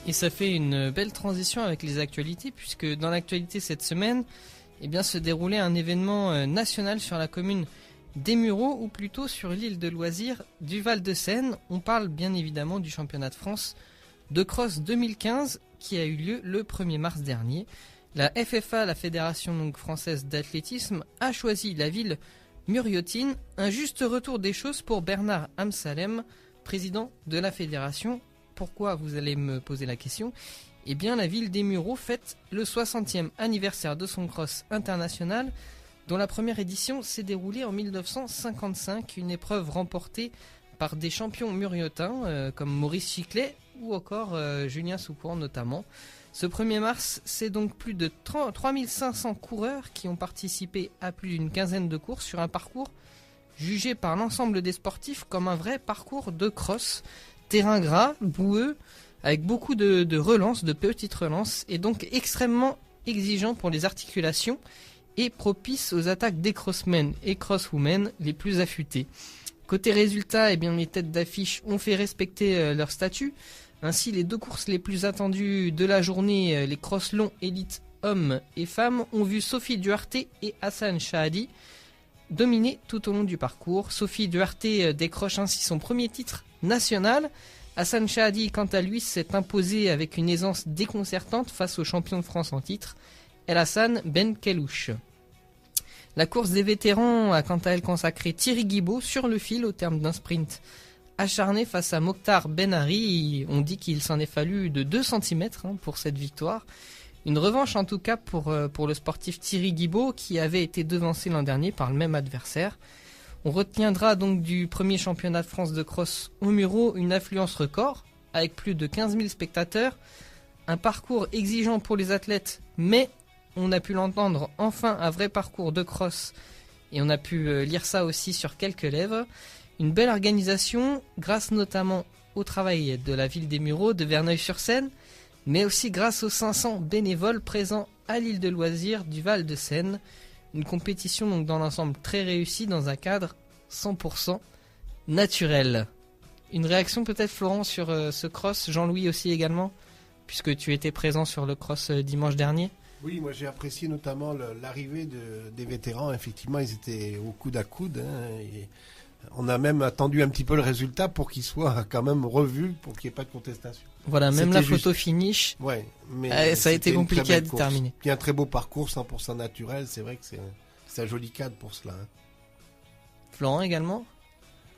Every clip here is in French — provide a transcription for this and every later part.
Et ça fait une belle transition avec les actualités, puisque dans l'actualité cette semaine, se déroulait un événement national sur la commune d'Émuraux, ou plutôt sur l'île de loisirs du Val-de-Seine. On parle bien évidemment du championnat de France de cross 2015 qui a eu lieu le 1er mars dernier. La FFA, la Fédération donc française d'athlétisme, a choisi la ville muriotine. Un juste retour des choses pour Bernard Amsalem, président de la fédération. Pourquoi, vous allez me poser la question? La ville d'Émuraux fête le 60e anniversaire de son cross international, dont la première édition s'est déroulée en 1955, une épreuve remportée par des champions muriotins comme Maurice Chiclet ou encore Julien Soucourt notamment. Ce 1er mars, c'est donc plus de 3500 coureurs qui ont participé à plus d'une quinzaine de courses sur un parcours jugé par l'ensemble des sportifs comme un vrai parcours de cross. Terrain gras, boueux, avec beaucoup de relances, de petites relances, et donc extrêmement exigeant pour les articulations et propice aux attaques des crossmen et crosswomen les plus affûtés. Côté résultat, les têtes d'affiche ont fait respecter leur statut. Ainsi, les deux courses les plus attendues de la journée, les cross longs élites hommes et femmes, ont vu Sophie Duarte et Hassan Shahadi dominer tout au long du parcours. Sophie Duarte décroche ainsi son premier titre national. Hassan Shahadi, quant à lui, s'est imposé avec une aisance déconcertante face au champion de France en titre, El Hassan Ben Kellouche. La course des vétérans a quant à elle consacré Thierry Guibaud sur le fil au terme d'un sprint acharné face à Mokhtar Benari. On dit qu'il s'en est fallu de 2 cm pour cette victoire. Une revanche en tout cas pour le sportif Thierry Guibaud qui avait été devancé l'an dernier par le même adversaire. On retiendra donc du premier championnat de France de cross aux Mureaux une affluence record avec plus de 15 000 spectateurs. Un parcours exigeant pour les athlètes, mais on a pu l'entendre, enfin un vrai parcours de cross. Et on a pu lire ça aussi sur quelques lèvres. Une belle organisation, grâce notamment au travail de la ville des Mureaux, de Verneuil-sur-Seine, mais aussi grâce aux 500 bénévoles présents à l'île de loisirs du Val-de-Seine. Une compétition donc dans l'ensemble très réussie dans un cadre 100% naturel. Une réaction peut-être Florent sur ce cross, Jean-Louis aussi également, puisque tu étais présent sur le cross dimanche dernier. Oui, moi j'ai apprécié notamment l'arrivée des vétérans. Effectivement, ils étaient au coude à coude. Et on a même attendu un petit peu le résultat pour qu'il soit quand même revu, pour qu'il n'y ait pas de contestation. Voilà, même la photo finish, mais ça a été compliqué à déterminer. Il y a un très beau parcours, 100% naturel. C'est vrai que c'est un joli cadre pour cela. Florent également.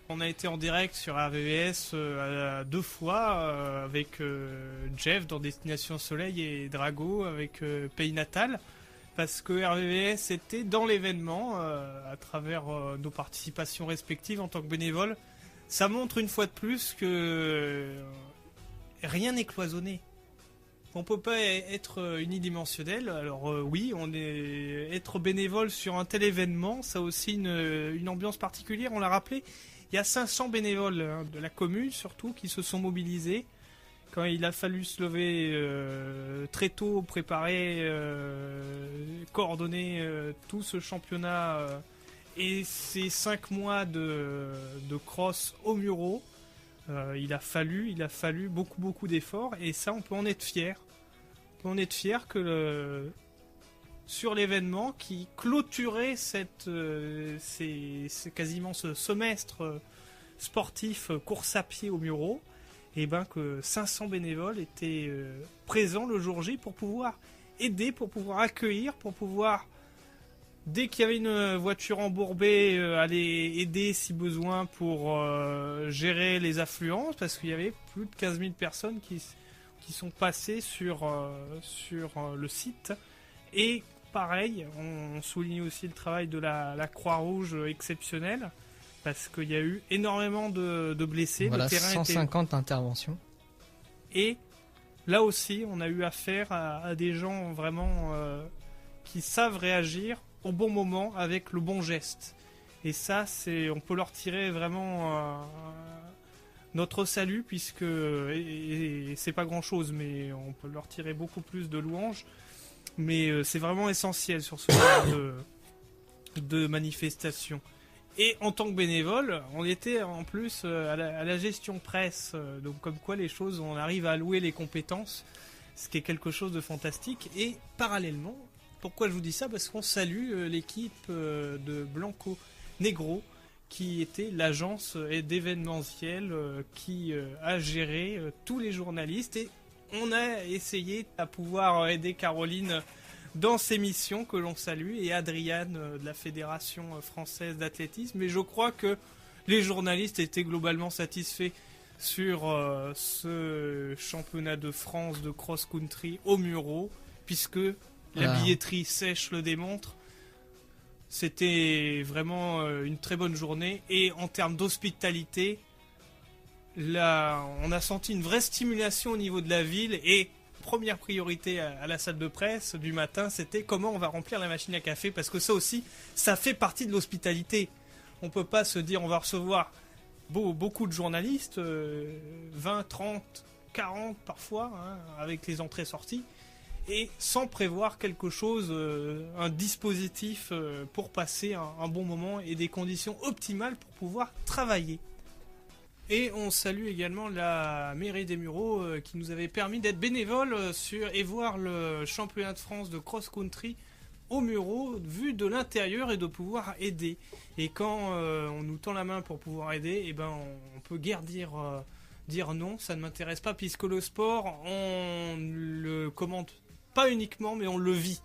On a été en direct sur RVVS 2 fois avec Jeff dans Destination Soleil et Drago avec Pays Natal, parce que RVVS était dans l'événement à travers nos participations respectives en tant que bénévole. Ça montre une fois de plus que rien n'est cloisonné. On peut pas être unidimensionnel. Alors oui, être bénévole sur un tel événement, ça a aussi une ambiance particulière. On l'a rappelé, il y a 500 bénévoles de la commune surtout qui se sont mobilisés. Quand il a fallu se lever très tôt, préparer, coordonner tout ce championnat et ces 5 mois de cross aux Mureaux, il a fallu beaucoup d'efforts, et ça on peut en être fier. On peut en être fier que sur l'événement qui clôturait c'est quasiment ce semestre sportif course à pied aux Mureaux, et que 500 bénévoles étaient présents le jour J pour pouvoir aider, pour pouvoir accueillir, pour pouvoir, dès qu'il y avait une voiture embourbée, aller aider si besoin pour gérer les affluences, parce qu'il y avait plus de 15 000 personnes qui sont passées sur le site. Et pareil, on souligne aussi le travail de la Croix-Rouge exceptionnelle, parce qu'il y a eu énormément de blessés. Voilà, le terrain 150 interventions. Et là aussi, on a eu affaire à des gens vraiment qui savent réagir au bon moment avec le bon geste. Et ça, on peut leur tirer vraiment notre salut, puisque et c'est pas grand chose, mais on peut leur tirer beaucoup plus de louanges. Mais c'est vraiment essentiel sur ce genre de manifestation. Et en tant que bénévole, on était en plus à la gestion presse, donc comme quoi les choses, on arrive à allouer les compétences, ce qui est quelque chose de fantastique. Et parallèlement, pourquoi je vous dis ça? Parce qu'on salue l'équipe de Blanco Negro, qui était l'agence d'événementiel qui a géré tous les journalistes. Et on a essayé à pouvoir aider Caroline dans ses missions, que l'on salue, et Adriane de la Fédération française d'athlétisme. Mais je crois que les journalistes étaient globalement satisfaits sur ce championnat de France de cross-country au Mureaux, puisque la billetterie sèche le démontre. C'était vraiment une très bonne journée. Et en termes d'hospitalité, là, on a senti une vraie stimulation au niveau de la ville. Et première priorité à la salle de presse du matin, c'était comment on va remplir la machine à café, parce que ça aussi, ça fait partie de l'hospitalité. On peut pas se dire on va recevoir beaucoup de journalistes, 20, 30, 40 parfois, hein, avec les entrées-sorties, et sans prévoir quelque chose, un dispositif pour passer un bon moment et des conditions optimales pour pouvoir travailler. Et on salue également la mairie des Mureaux qui nous avait permis d'être bénévoles et voir le championnat de France de cross-country aux Mureaux, vu de l'intérieur, et de pouvoir aider. Et quand on nous tend la main pour pouvoir aider, eh ben on peut guère dire non, ça ne m'intéresse pas, puisque le sport, on le commente pas uniquement, mais on le vit.